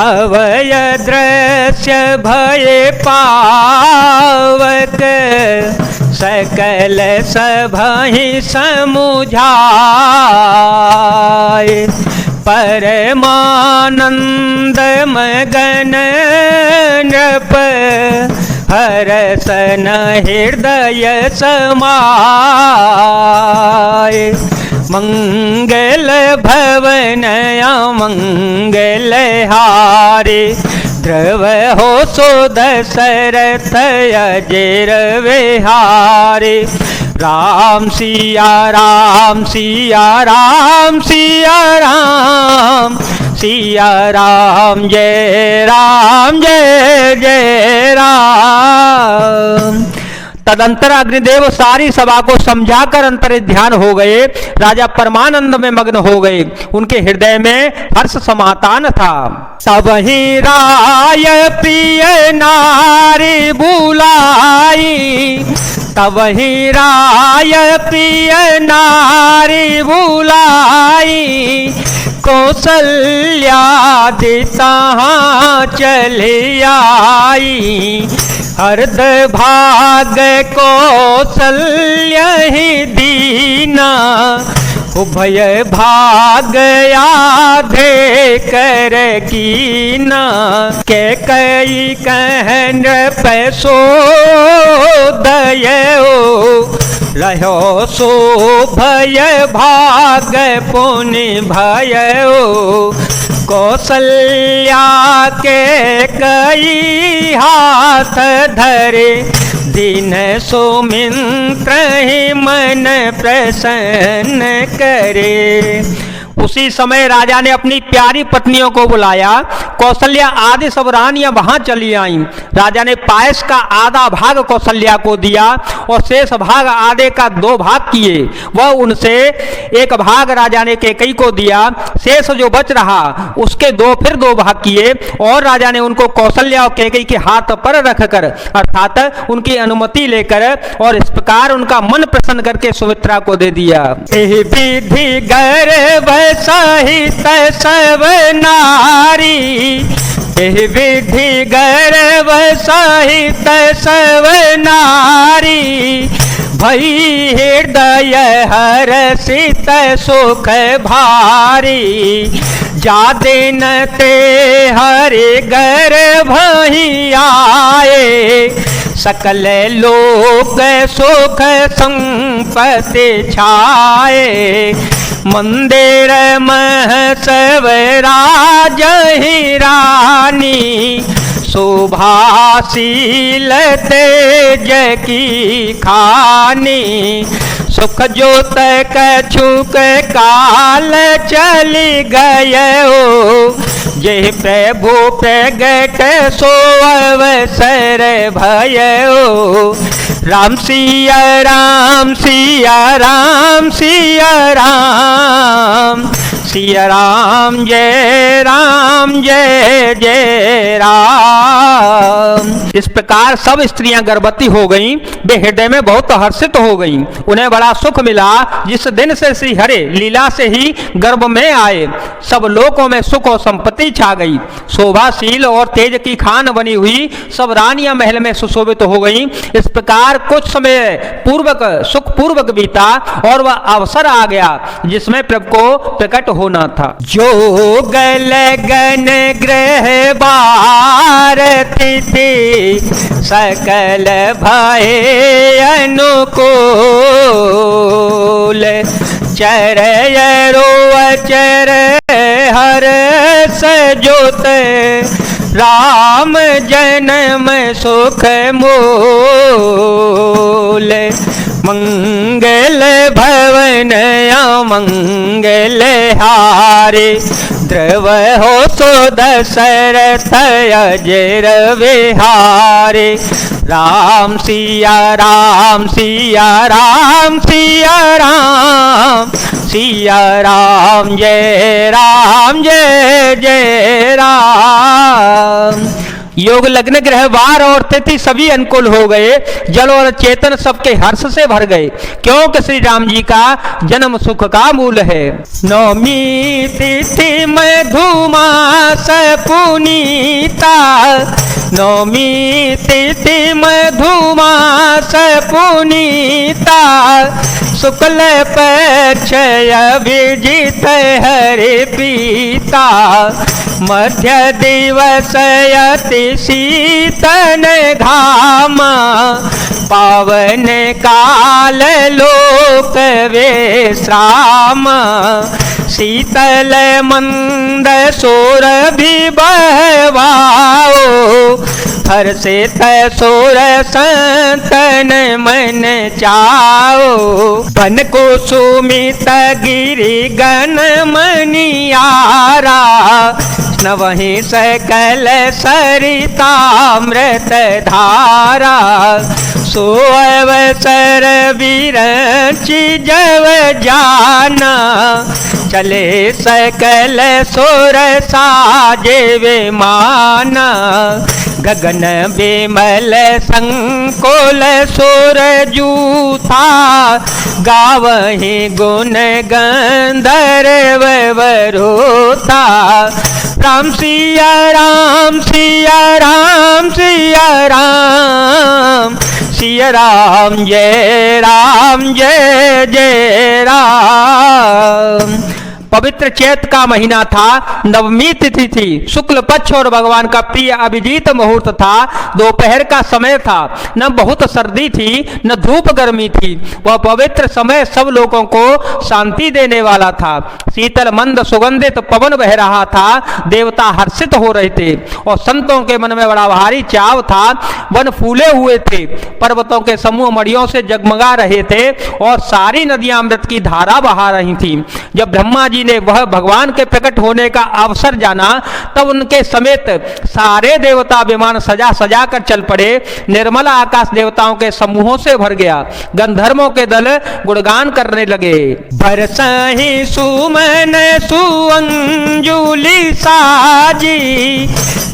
तव दृश्य भय पावक सकल सभहि समुझाय परमानंद मगन नृप हरसन हृदय समाय मंगल भवन मंगल हारे ध्रुव हो सो दशरथ अजेर विहारे राम सिया राम सिया राम सिया राम सिया राम जय जय राम। तदंतर अग्निदेव सारी सभा को समझाकर अंतरित ध्यान हो गए। राजा परमानंद में मग्न हो गए। उनके हृदय में हर्ष समाता न था। तब ही राय प्रिय नारी बुलाई तब ही राय प्रिय नारी बुलाई कौशल्या दिता चली आई हरद भाग कौशल्य ही दीना उभय भाग आधे कर कीना के कई कहन पैसो दयो रहो सो भय भाग पुनि भयो कौशल्या के कई हाथ धरे दिन सुमिंत्र ही मन प्रसन्न करे। उसी समय राजा ने अपनी प्यारी पत्नियों को बुलाया। कौशल्या आदि सब रानियां वहां चली आईं। राजा ने पायस का आधा भाग कौशल्या को दिया और शेष भाग आधे का 2 भाग किए। वह उनसे एक भाग राजा ने कैकेयी को दिया। शेष जो बच रहा उसके फिर 2 भाग किए और राजा ने उनको कौशल्या और कैकेयी के हाथ पर रखकर अर्थात उनकी अनुमति लेकर और इस प्रकार उनका मन प्रसन्न करके सुमित्रा को दे दिया। एहि विधि गर्भ सहित सब नारी एहि विधि गर्भ सहित सब नारी भई हृदय हर्षित सुख भारी जा दिन ते हरि गर्भ ही आए सकल लोक सुख संपत्ति छाए मंदिर मह सब राज ही रानी शोभाशील तेज की खानी सुख जोत कछुक काल चली गयो जय प्रभु प्रगट सो अवसर भयो राम सिया राम सिया राम सिया राम सिया राम जय जय राम। इस प्रकार सब स्त्रियां गर्भवती हो गईं। वे हृदय में बहुत हर्षित हो गईं। उन्हें बड़ा सुख मिला। जिस दिन से श्री हरे लीला से ही गर्भ में आए सब लोकों में सुख और संपत्ति छा गई। शोभाशील और तेज की खान बनी हुई सब रानियां महल में सुशोभित हो गईं। इस प्रकार कुछ समय पूर्वक सुख पूर्वक बीता और वह अवसर आ गया जिसमें प्रभु को प्रकट होना था। जो गल गन ग्रह बार तिथि सकल भय अनुकूल चरय रोचर हर सजोत राम जन्म सुख मूल मंगल भवन मंगल हारे ध्रुव हो सो दशरथ अजेर विहारे राम सिया राम सिया राम सिया राम सिया राम जय जय राम। योग लग्न ग्रह वार और तिथि सभी अनुकूल हो गए। जल और चेतन सबके हर्ष से भर गए, क्योंकि श्री राम जी का जन्म सुख का मूल है। नवमी तिथि मधुमास पुनीता, नवमी तिथि मधुमास पुनीता, शुक्ल पक्ष अभिजित हरि पीता, मध्य दिवस अति शीतन घामा, पावन काल लोक विश्राम, शीतल मंद सोर भी बहवाओ, हर्षित सोर संतन मन चाओ, बन को सुमित गिरि गण मनियारा, नवहि सकल सरितामृत धारा, सो अवसर विरचि जव जाना, चले सकल सुर साजे विमाना, गगन बिमल संकुल सुर जूथा, गावहि गुण गंधर्व वरोथा, राम सिया राम सिया राम सिया राम, सिया राम जय जय राम। पवित्र चैत का महीना था, नवमी तिथि थी, शुक्ल पक्ष और भगवान का प्रिय अभिजीत मुहूर्त था। दोपहर का समय था, न बहुत सर्दी थी न धूप गर्मी थी। वह पवित्र समय सब लोगों को शांति देने वाला था। शीतल मंद सुगंधित पवन बह रहा था, देवता हर्षित हो रहे थे और संतों के मन में बड़ा भारी चाव था। वन फूले हुए थे, पर्वतों के समूह मड़ियों से जगमगा रहे थे और सारी नदियां अमृत की धारा बहा रही थी। जब ब्रह्मा जी ने वह भगवान के प्रकट होने का अवसर जाना, तब उनके समेत सारे देवता विमान सजा सजा कर चल पड़े। निर्मल आकाश देवताओं के समूहों से भर गया। गंधर्वों के दल गुणगान करने लगे। बरसाहि सुमन सुअंजुलि साजी,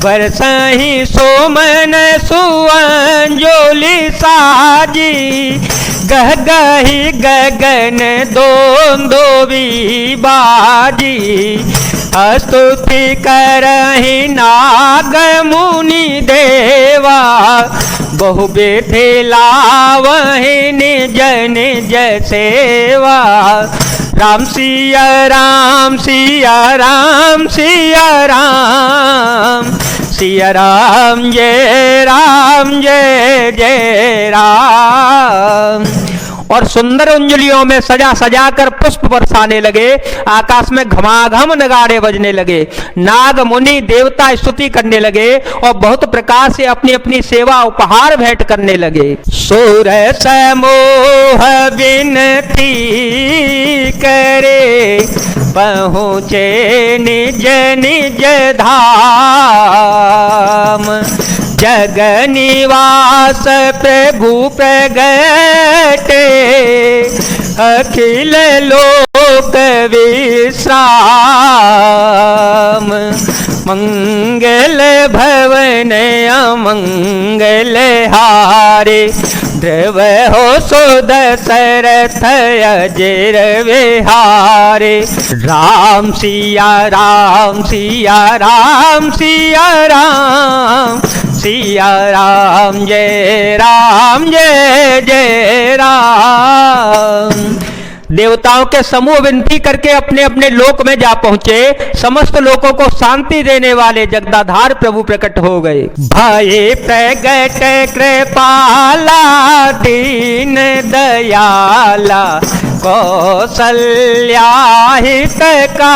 बरसाहि सुमन सुअंजुलि साजी, गह गही गगन दोंदोवी बाजी, स्तुति करहि नाग मुनि देवा, बहु विधि लावहि निज निज सेवा। राम सिया राम सिया राम सिया राम, सिया राम जय जय राम। और सुंदर अंजलियों में सजा सजा कर पुष्प बरसाने लगे। आकाश में घमाघम नगाड़े बजने लगे। नाग मुनि देवता स्तुति करने लगे और बहुत प्रकार से अपनी अपनी सेवा उपहार भेंट करने लगे। सुर समूह विनती करे, पहुँचे निज निज धाम, जग निवास प्रभु प्रगटे, अखिल लोक विश्राम। मंगल भवन अमंगल हारे, ध्रुव हो सो दशरथ अजर विहारे। राम सिया राम सिया राम सिया राम, सिया राम जय जय राम। देवताओं के समूह विनती करके अपने अपने लोक में जा पहुंचे। समस्त लोगों को शांति देने वाले जगदाधार प्रभु प्रकट हो गए। भय प्रगट कृपाला दीन दयाला, कौसल्या हितकारी,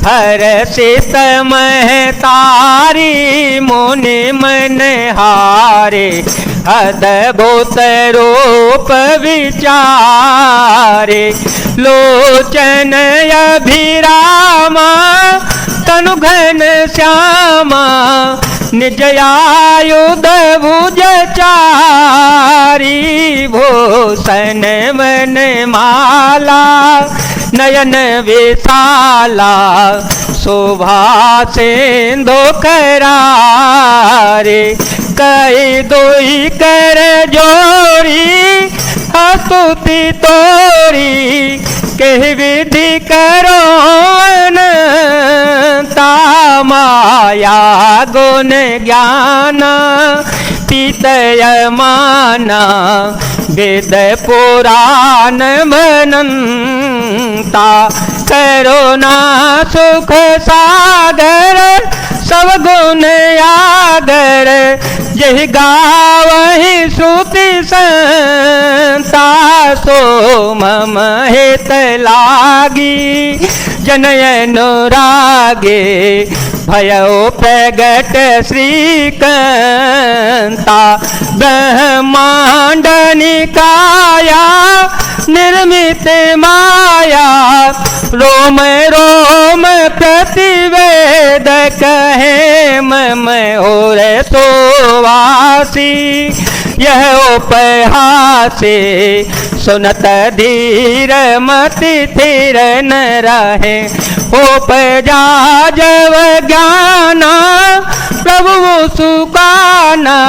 हर्षित महतारी मुनि मनहारे, अद्भुत रूप विचारे। लोचन अभिरामा तनु घन श्यामा, निज आयुध भुज चारी। भूषण मन माला नयन विशाला, शोभा सिंधु करारे, कई दोई कर जोरी स्तुति तोरी, कह विधि करो अनंता, माया गुण ज्ञान पितय माना, वेद पुराण मनंता, करुणा सुख सागर सब गुण आगर, यही गावहि श्रुति संता, सो मम हित लागी जनय अनुरागे, भयो प्रगट श्रीकांता, ब्रह्मांड निकाया निर्मित माया, रोम रोम प्रतिवेद कहे मम और सोवासी, यह उपहासे सुनत धीर मति थिर न रहे, उपजा जव ज्ञाना प्रभु सुकाना,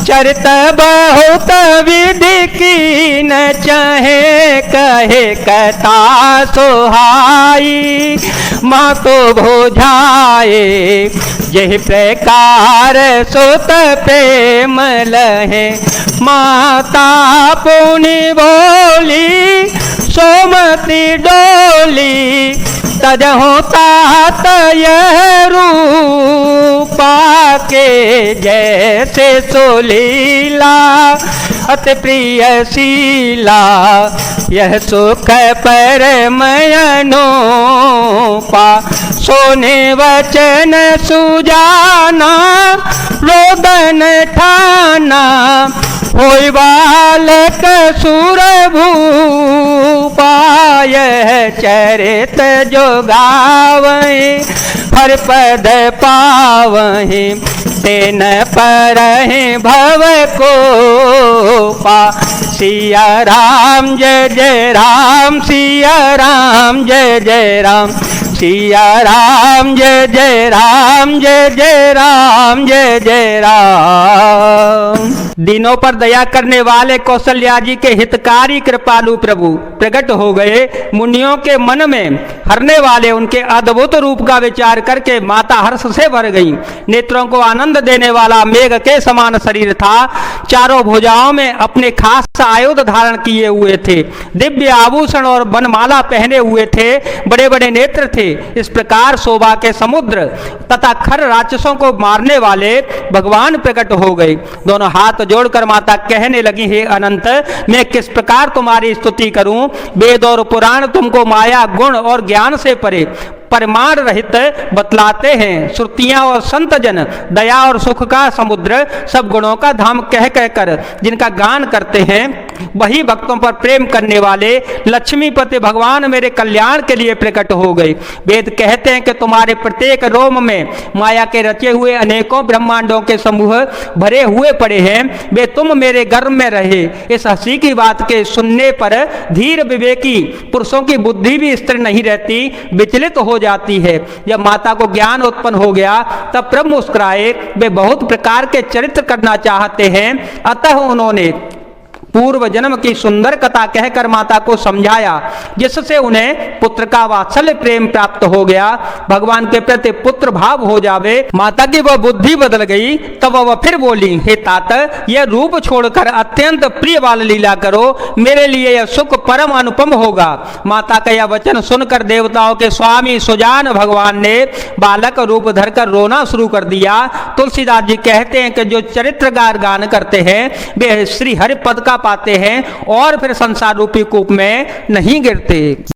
चरित बहुत विधि की न चाहे, कहे कथा सोहाई माँ तो भोजाए, यही प्रकार सुत प्रेम लहे, माता पुनि बोली सोमति डोली, तजहु तात यह रूपा के, जैसे सुलीला अति प्रिय शीला, यह सुख परमयनोपा, सोने वचन सुजाना रोदन ठाना, होई बालक सुर भूपा, यह चरित जो गावहि हर पद पावहि, तेन परहि भव को पा, सिया राम जय जय राम, सिया राम जय जय राम, सिया राम जय जय राम, जय जय राम जय जय राम। दीनों पर दया करने वाले कौशल्या जी के हितकारी कृपालु प्रभु प्रकट हो गए। मुनियों के मन में हरने वाले उनके अद्भुत रूप का विचार करके माता हर्ष से भर गई। नेत्रों को आनंद देने वाला मेघ के समान शरीर था। चारों भुजाओं में अपने खास आयुध धारण किए हुए थे। दिव्य आभूषण और बनमाला पहने हुए थे। बड़े बड़े नेत्र थे। इस प्रकार शोभा के समुद्र तथा खर राक्षसों को मारने वाले भगवान प्रकट हो गए। दोनों हाथ जोड़कर माता कहने लगी, हे अनंत, मैं किस प्रकार तुम्हारी स्तुति करूं। वेद और पुराण तुमको माया गुण और ज्ञान से परे परिमाण रहित बतलाते हैं। श्रुतियां और संत जन दया और सुख का समुद्र, सब गुणों का धाम कह कहकर जिनका गान करते हैं, वही भक्तों पर प्रेम करने वाले लक्ष्मीपति भगवान मेरे कल्याण के लिए प्रकट हो गए। वेद कहते हैं कि तुम्हारे प्रत्येक रोम में माया के रचे हुए अनेकों ब्रह्मांडों के समूह भरे हुए पड़े हैं। वे तुम मेरे गर्भ में रहे। इस हंसी की बात के सुनने पर धीर विवेकी पुरुषों की बुद्धि भी स्थिर नहीं रहती, विचलित हो जाती है। जब माता को ज्ञान उत्पन्न हो गया तब प्रभु मुस्कुराए। वे बहुत प्रकार के चरित्र करना चाहते हैं, अतः उन्होंने पूर्व जन्म की सुंदर कथा कहकर माता को समझाया, जिससे उन्हें पुत्र का वात्सल्य प्रेम प्राप्त हो गया। भगवान के प्रति पुत्र भाव हो जावे। माता की वह बुद्धि बदल गई। तब वह फिर बोली, हे तात, यह रूप छोड़कर अत्यंत प्रिय बाल लीला करो। मेरे लिए यह सुख परम अनुपम होगा। माता का यह वचन सुनकर देवताओं के स्वामी सुजान भगवान ने बालक रूप धरकर रोना शुरू कर दिया। तुलसीदास जी कहते हैं कि जो चरित्र गान करते हैं वे श्री हरि पद का पाते हैं और फिर संसार रूपी कूप में नहीं गिरते।